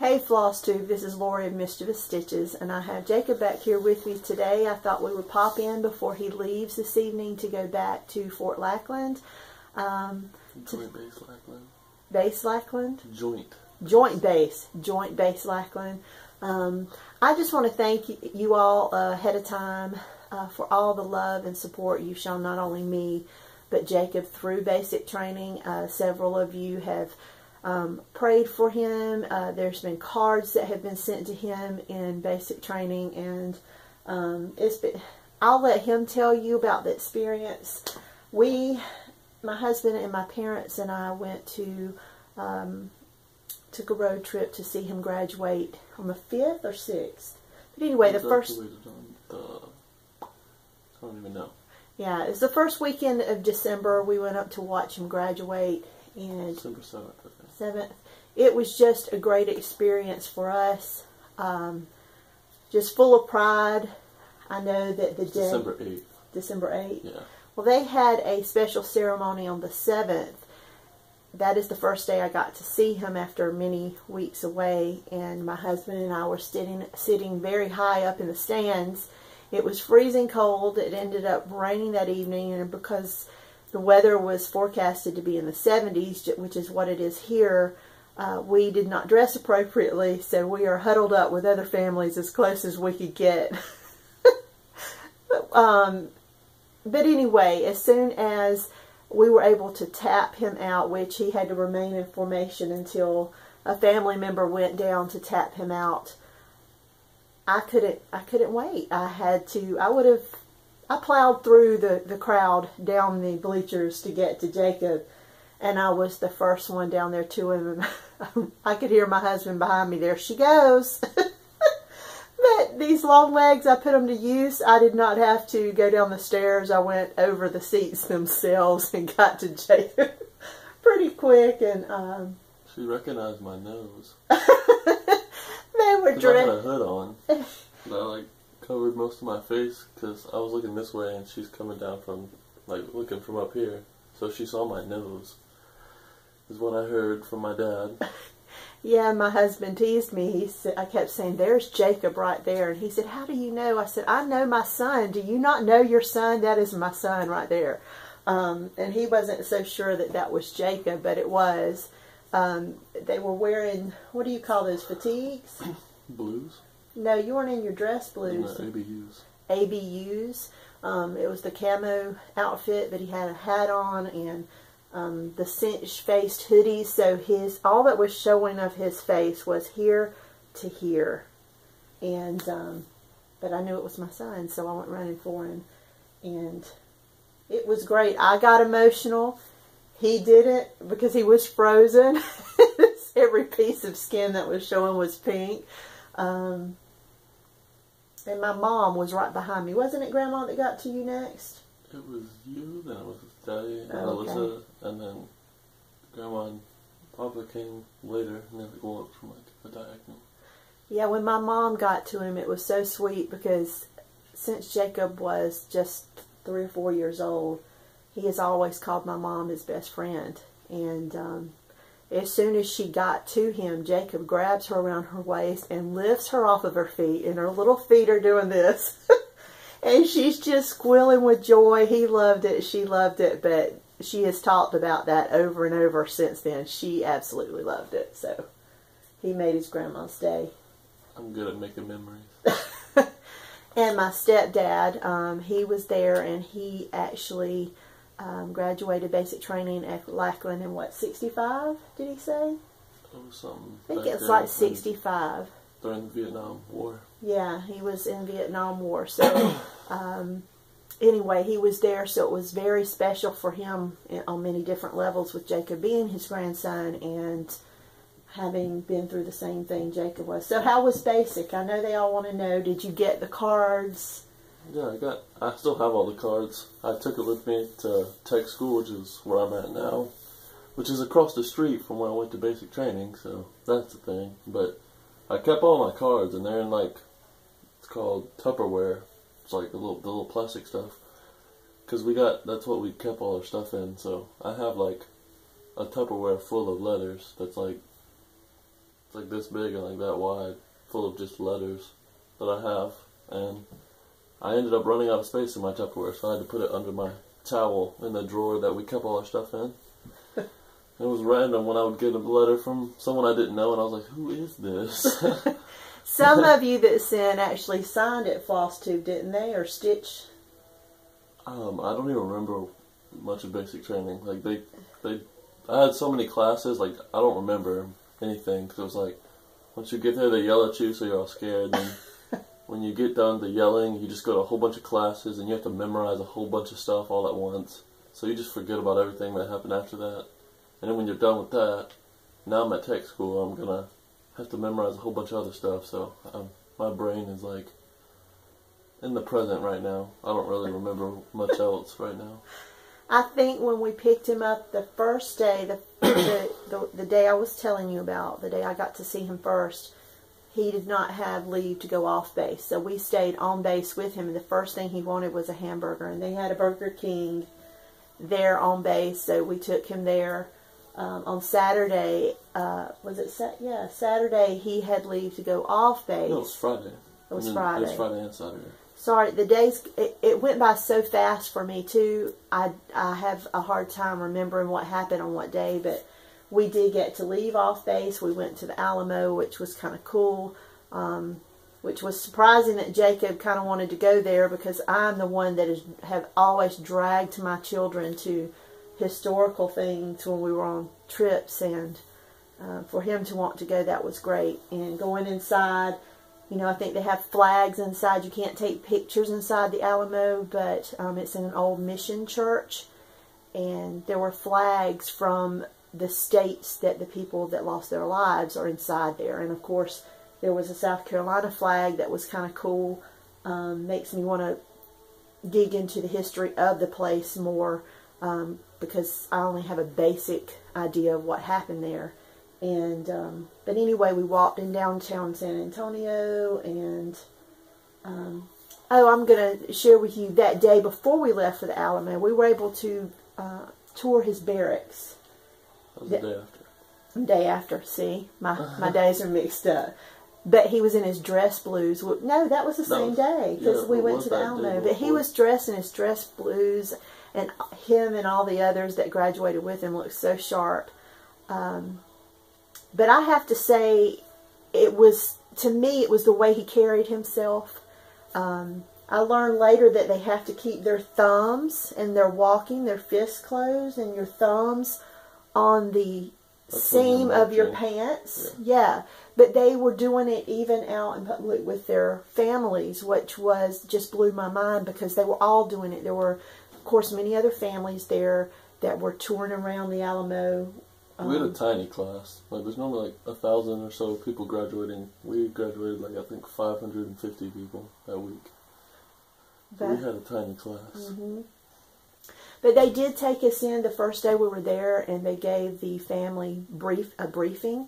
Hey Floss Tube, this is Lori of Mischievous Stitches, and I have Jacob back here with me today. I thought we would pop in before he leaves this evening to go back to Fort Lackland. Joint base Lackland. Base Lackland? Joint base Lackland. I just want to thank you all ahead of time for all the love and support you've shown not only me, but Jacob through basic training. Several of you have prayed for him. There's been cards that have been sent to him in basic training, and I'll let him tell you about the experience. My husband and my parents and I went to took a road trip to see him graduate on the 5th or 6th. But anyway, the first... I don't even know. Yeah, it was the first weekend of December. We went up to watch him graduate. And December 7th, I think. 7th. It was just a great experience for us. Just full of pride. I know that the day... December 8th. December 8th? Yeah. Well, they had a special ceremony on the 7th. That is the first day I got to see him after many weeks away. And my husband and I were sitting very high up in the stands. It was freezing cold. It ended up raining that evening. And because the weather was forecasted to be in the 70s, which is what it is here, we did not dress appropriately. So we are huddled up with other families as close as we could get. But anyway, as soon as we were able to tap him out, which he had to remain in formation until a family member went down to tap him out, I couldn't wait. I plowed through the crowd down the bleachers to get to Jacob, and I was the first one down there to him. I could hear my husband behind me. There she goes. But these long legs, I put them to use. I did not have to go down the stairs. I went over the seats themselves and got to Jacob pretty quick. And she recognized my nose. They were dressed. I had a hood on. That covered most of my face because I was looking this way and she's coming down from looking from up here. So she saw my nose. Is what I heard from my dad. Yeah, my husband teased me. I kept saying, "There's Jacob right there." And he said, "How do you know?" I said, "I know my son. Do you not know your son? That is my son right there." And he wasn't so sure that that was Jacob, but it was. They were wearing, what do you call those, fatigues? Blues? No, you weren't in your dress blues. No, ABUs. ABUs. It was the camo outfit, but he had a hat on and the cinch-faced hoodies, so all that was showing of his face was here to here. And but I knew it was my son, so I went running for him, and it was great. I got emotional. He didn't because he was frozen. Every piece of skin that was showing was pink. And my mom was right behind me. Wasn't it, Grandma, that got to you next? It was you, then it was Daddy, and okay. Alyssa, and then Grandma and Papa came later, and they go up from a diagonal. Yeah, when my mom got to him, it was so sweet because since Jacob was just 3 or 4 years old, he has always called my mom his best friend. And as soon as she got to him, Jacob grabs her around her waist and lifts her off of her feet, and her little feet are doing this. And she's just squealing with joy. He loved it. She loved it. But she has talked about that over and over since then. She absolutely loved it. So he made his grandma's day. I'm good at making memories. And my stepdad, he was there, and he actually graduated basic training at Lackland in what, 65, did he say? It was something. I think it's like 65. During the Vietnam War. Yeah, he was in Vietnam War. So, anyway, he was there, so it was very special for him on many different levels, with Jacob being his grandson and having been through the same thing Jacob was. So how was basic? I know they all want to know, did you get the cards? Yeah, I still have all the cards. I took it with me to tech school, which is where I'm at now, which is across the street from where I went to basic training, so that's the thing. But I kept all my cards, and they're in it's called Tupperware. It's like the little plastic stuff. Because that's what we kept all our stuff in, so I have a Tupperware full of letters that's It's like this big and like that wide, full of just letters that I have. And I ended up running out of space in my Tupperware, so I had to put it under my towel in the drawer that we kept all our stuff in. It was random when I would get a letter from someone I didn't know, and I was like, who is this? Some of you that sent actually signed it floss tube, didn't they? Or stitch? I don't even remember much of basic training. Like, I had so many classes, like, I don't remember anything, because it was like, once you get there, they yell at you, so you're all scared, and when you get done the yelling, you just go to a whole bunch of classes, and you have to memorize a whole bunch of stuff all at once. So you just forget about everything that happened after that. And then when you're done with that, now I'm at tech school, I'm going to have to memorize a whole bunch of other stuff. So my brain is like in the present right now. I don't really remember much else right now. I think when we picked him up the first day, the day I was telling you about, the day I got to see him first, he did not have leave to go off base. So we stayed on base with him, and the first thing he wanted was a hamburger. And they had a Burger King there on base, so we took him there. On Saturday, Saturday he had leave to go off base. No, it was Friday. It was Friday. It was Friday and Saturday. Sorry, the days, it went by so fast for me too. I have a hard time remembering what happened on what day, but we did get to leave off base. We went to the Alamo, which was kind of cool, which was surprising that Jacob kind of wanted to go there, because I'm the one that have always dragged my children to historical things when we were on trips, and for him to want to go, that was great. And going inside, you know, I think they have flags inside. You can't take pictures inside the Alamo, but it's in an old mission church, and there were flags from the states that the people that lost their lives are inside there. And of course there was a South Carolina flag that was kind of cool. Makes me want to dig into the history of the place more, because I only have a basic idea of what happened there. And but anyway, we walked in downtown San Antonio, and I'm going to share with you that day before we left for the Alamo, we were able to tour his barracks. That was the day after. Day after, see? My days are mixed up. But he was in his dress blues. No, that was the same day, because we went to the Alamo. But he was dressed in his dress blues, and him and all the others that graduated with him looked so sharp. But I have to say, to me, it was the way he carried himself. I learned later that they have to keep their thumbs, and they're walking, their fists closed, and your thumbs on the seam of your pants. Yeah. But they were doing it even out in public with their families, which just blew my mind, because they were all doing it. There were, of course, many other families there that were touring around the Alamo. We had a tiny class. Like, there's normally like 1,000 or so people graduating. We graduated like, I think, 550 people that week. So we had a tiny class. Mm-hmm. But they did take us in the first day we were there, and they gave the family a briefing,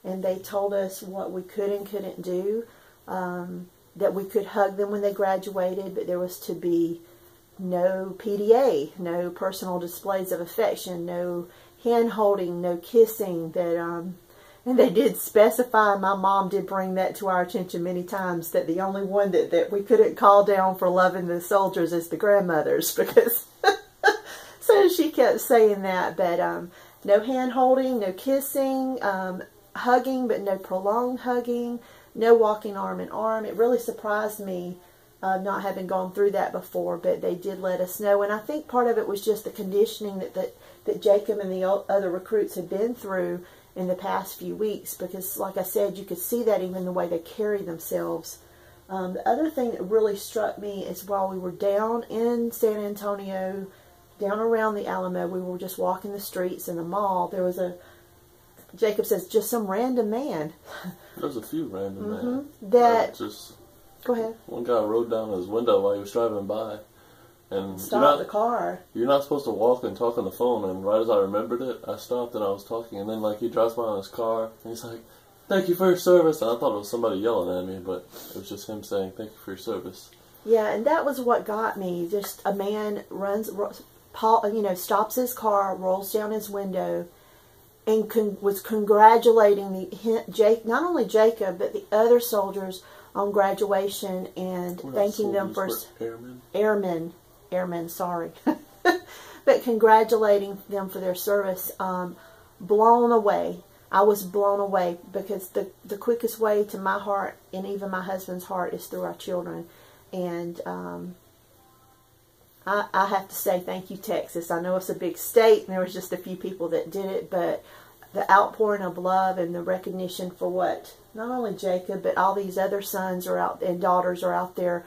and they told us what we could and couldn't do, that we could hug them when they graduated, but there was to be no PDA, no personal displays of affection, no hand-holding, no kissing. And they did specify, my mom did bring that to our attention many times, that the only one that we couldn't call down for loving the soldiers is the grandmothers, because... So she kept saying that, but no hand-holding, no kissing, hugging, but no prolonged hugging, no walking arm in arm. It really surprised me not having gone through that before, but they did let us know. And I think part of it was just the conditioning that Jacob and the other recruits had been through in the past few weeks, because, like I said, you could see that even the way they carry themselves. The other thing that really struck me is while we were down in San Antonio, down around the Alamo, we were just walking the streets in the mall. There was Jacob says, just some random man. There's a few random men. Go ahead. One guy rode down his window while he was driving by. And stopped the car. You're not supposed to walk and talk on the phone, and right as I remembered it, I stopped and I was talking, and then like he drives by in his car, and he's like, "Thank you for your service." And I thought it was somebody yelling at me, but it was just him saying, "Thank you for your service." Yeah, and that was what got me. Just a man stops his car, rolls down his window, and was congratulating not only Jacob, but the other soldiers on graduation, and thanking them for airmen, sorry. But congratulating them for their service. Blown away. I was blown away, because the quickest way to my heart, and even my husband's heart, is through our children. And I have to say thank you, Texas. I know it's a big state, and there was just a few people that did it, but the outpouring of love and the recognition for what not only Jacob, but all these other sons are out and daughters are out there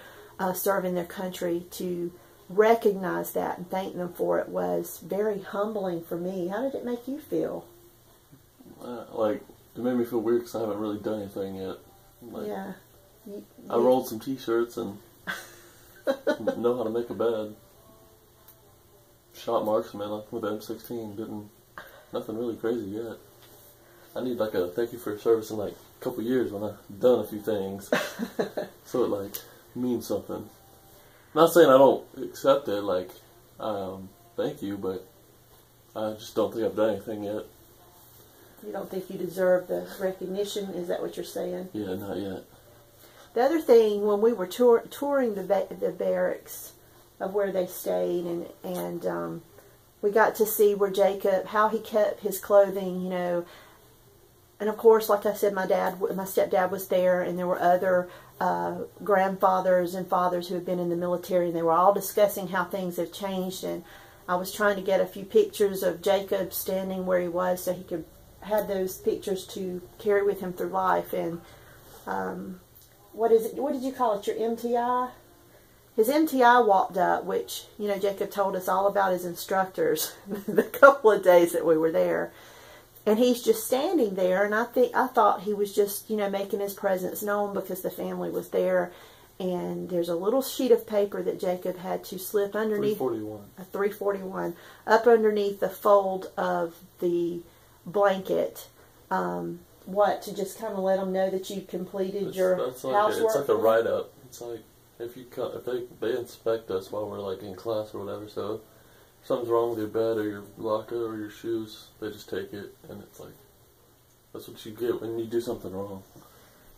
serving their country, to recognize that and thank them for it was very humbling for me. How did it make you feel? Like, it made me feel weird because I haven't really done anything yet. Like, yeah. I rolled some t-shirts and know how to make a bed. Shot marksman with M16. Nothing really crazy yet. I need like a thank you for your service in like a couple years when I've done a few things. So it like means something. Not saying I don't accept it, like, thank you, but I just don't think I've done anything yet. You don't think you deserve the recognition? Is that what you're saying? Yeah, not yet. The other thing, when we were touring the barracks of where they stayed, and we got to see where Jacob, how he kept his clothing, you know. And of course, like I said, my stepdad was there, and there were other grandfathers and fathers who had been in the military, and they were all discussing how things have changed. And I was trying to get a few pictures of Jacob standing where he was, so he could have those pictures to carry with him through life. And what did you call it? Your MTI? His MTI walked up, which, you know, Jacob told us all about his instructors the couple of days that we were there. And he's just standing there, and I thought he was just, you know, making his presence known because the family was there. And there's a little sheet of paper that Jacob had to slip underneath. 341. A 341. Up underneath the fold of the blanket. To just kind of let them know that you completed your housework? It's like a write-up. It's like, if they inspect us while we're like in class or whatever, so if something's wrong with your bed or your locker or your shoes, they just take it, and it's like, that's what you get when you do something wrong.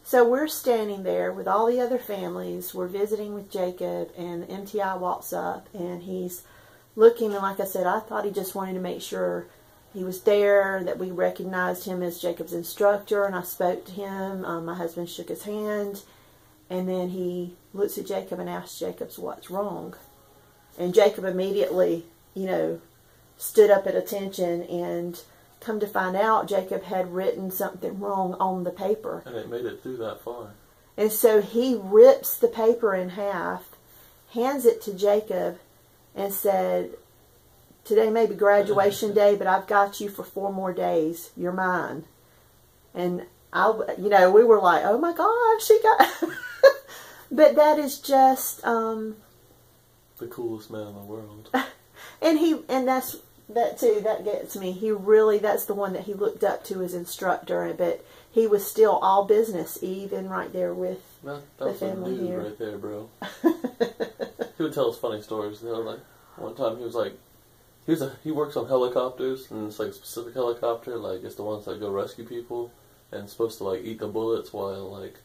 So we're standing there with all the other families. We're visiting with Jacob, and the MTI walks up, and he's looking, and like I said, I thought he just wanted to make sure he was there, that we recognized him as Jacob's instructor, and I spoke to him. My husband shook his hand, and then he looks at Jacob and asks Jacob what's wrong. And Jacob immediately, you know, stood up at attention, and come to find out, Jacob had written something wrong on the paper. And it made it through that far. And so he rips the paper in half, hands it to Jacob, and said, "Today may be graduation day, but I've got you for 4 more days. You're mine." And we were like, "Oh my gosh, she got." But that is just the coolest man in the world. and that too. That gets me. That's the one that he looked up to as instructor. But he was still all business, even right there with the family here. Right there, bro. He would tell us funny stories. You know, like one time he was like. He works on helicopters, and it's like a specific helicopter, like it's the ones that go rescue people, and it's supposed to like eat the bullets while like,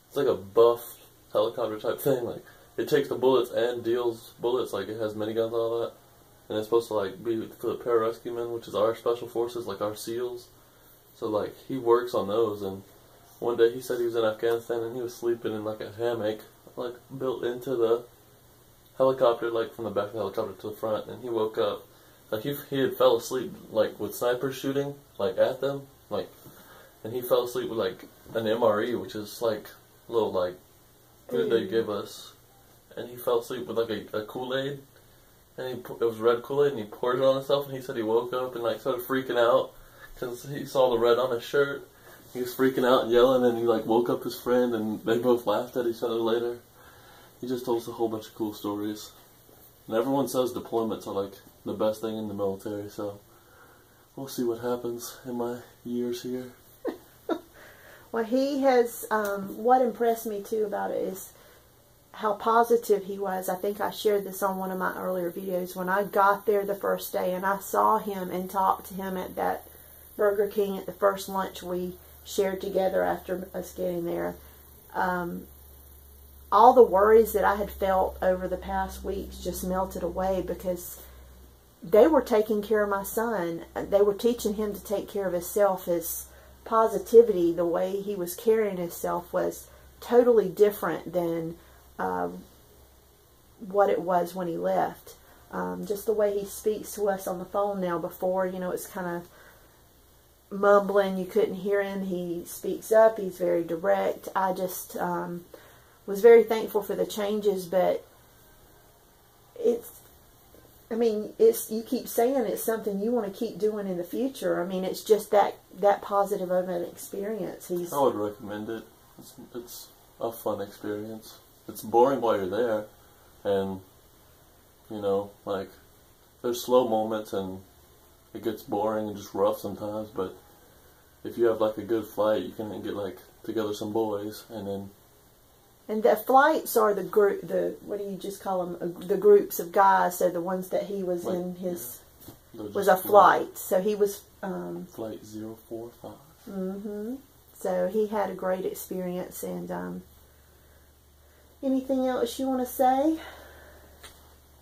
it's like a buff helicopter type thing, like it takes the bullets and deals bullets, like it has miniguns and all that, and it's supposed to like be for the pararescue men, which is our special forces, like our SEALs. So like he works on those, and one day he said he was in Afghanistan and he was sleeping in like a hammock, like built into the helicopter, like from the back of the helicopter to the front, and he woke up. Like he had fell asleep like with snipers shooting like at them, like, and he fell asleep with like an MRE, which is like a little like food they give us, and he fell asleep with like a Kool-Aid, and it was red Kool-Aid, and he poured it on himself, and he said he woke up and like started freaking out because he saw the red on his shirt. He was freaking out and yelling, and he like woke up his friend, and they both laughed at each other later. He just told us a whole bunch of cool stories, and everyone says deployments are like the best thing in the military, so we'll see what happens in my years here. Well, he has, what impressed me too about it is how positive he was. I think I shared this on one of my earlier videos. When I got there the first day and I saw him and talked to him at that Burger King at the first lunch we shared together after us getting there. All the worries that I had felt over the past weeks just melted away because they were taking care of my son. They were teaching him to take care of himself. His positivity, the way he was carrying himself, was totally different than what it was when he left. Just the way he speaks to us on the phone now. Before, it's kind of mumbling. You couldn't hear him. He speaks up. He's very direct. I just was very thankful for the changes, but you keep saying it's something you want to keep doing in the future. It's just that positive of an experience. I would recommend it. It's a fun experience. It's boring while you're there, and there's slow moments and it gets boring and just rough sometimes. But if you have a good flight, you can get together some boys And the flights are the group. What do you just call them? The groups of guys. So the ones that he was in his was a flight. So he was flight 045. So he had a great experience. And anything else you want to say?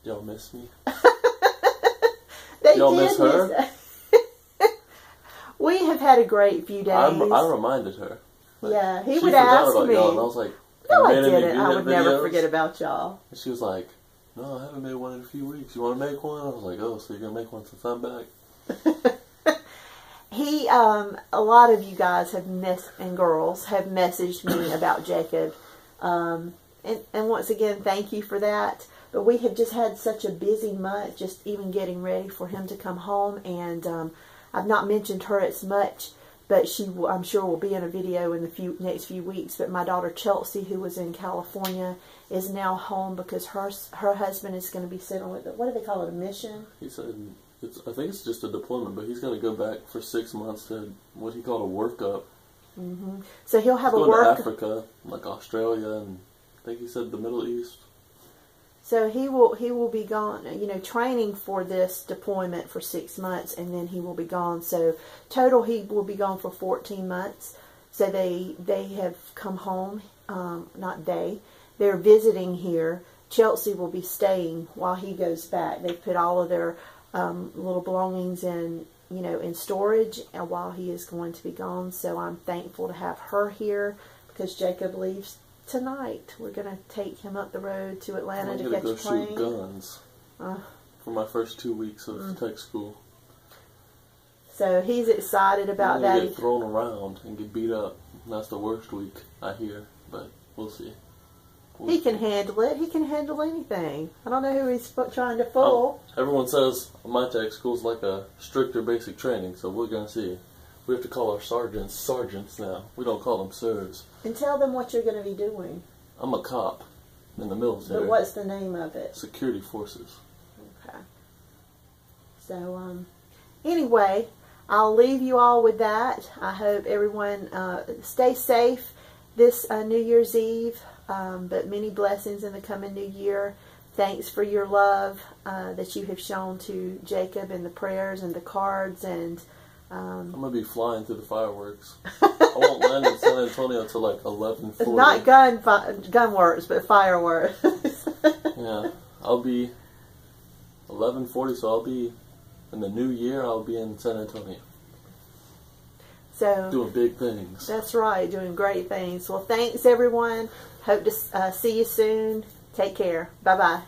Y'all miss me? Y'all miss her? We have had a great few days. I reminded her. Yeah, he would ask me. Y'all, and I was like, no, I didn't. I would never forget about y'all. And she was like, no, I haven't made one in a few weeks. You want to make one? I was like, oh, so you're going to make one since I'm back? A lot of you guys and girls have messaged me about Jacob. And once again, thank you for that. But we have just had such a busy month, just even getting ready for him to come home. And I've not mentioned her as much, but I'm sure will be in a video in the next few weeks. But my daughter Chelsea, who was in California, is now home because her husband is going to be sent on, what do they call it, a mission? He said, I think it's just a deployment, but he's going to go back for 6 months to what he called a workup. So he'll have he's a going work to Africa, like Australia, and I think he said the Middle East. So he will be gone, training for this deployment for 6 months, and then he will be gone. So total, he will be gone for 14 months. So they have come home, they're visiting here. Chelsea will be staying while he goes back. They've put all of their little belongings in storage, and while he is going to be gone. So I'm thankful to have her here because Jacob leaves tonight. We're going to take him up the road to Atlanta to catch a plane. I'm going to go shoot guns for my first 2 weeks of tech school. So he's excited about that. Get thrown around and get beat up. That's the worst week, I hear, but we'll see. He can handle it. He can handle anything. I don't know who he's trying to fool. Everyone says my tech school's like a stricter basic training, so we're going to see. We have to call our sergeants now. We don't call them sirs. And tell them what you're going to be doing. I'm a cop in the military. But what's the name of it? Security forces. Okay. So, anyway, I'll leave you all with that. I hope everyone stay safe this New Year's Eve, but many blessings in the coming new year. Thanks for your love that you have shown to Jacob, and the prayers and the cards, and I'm going to be flying through the fireworks. I won't land in San Antonio until like 11:40. Not gunworks, but fireworks. Yeah, I'll be 11:40, so I'll be in the new year. I'll be in San Antonio. So doing big things. That's right, doing great things. Well, thanks everyone. Hope to see you soon. Take care. Bye bye.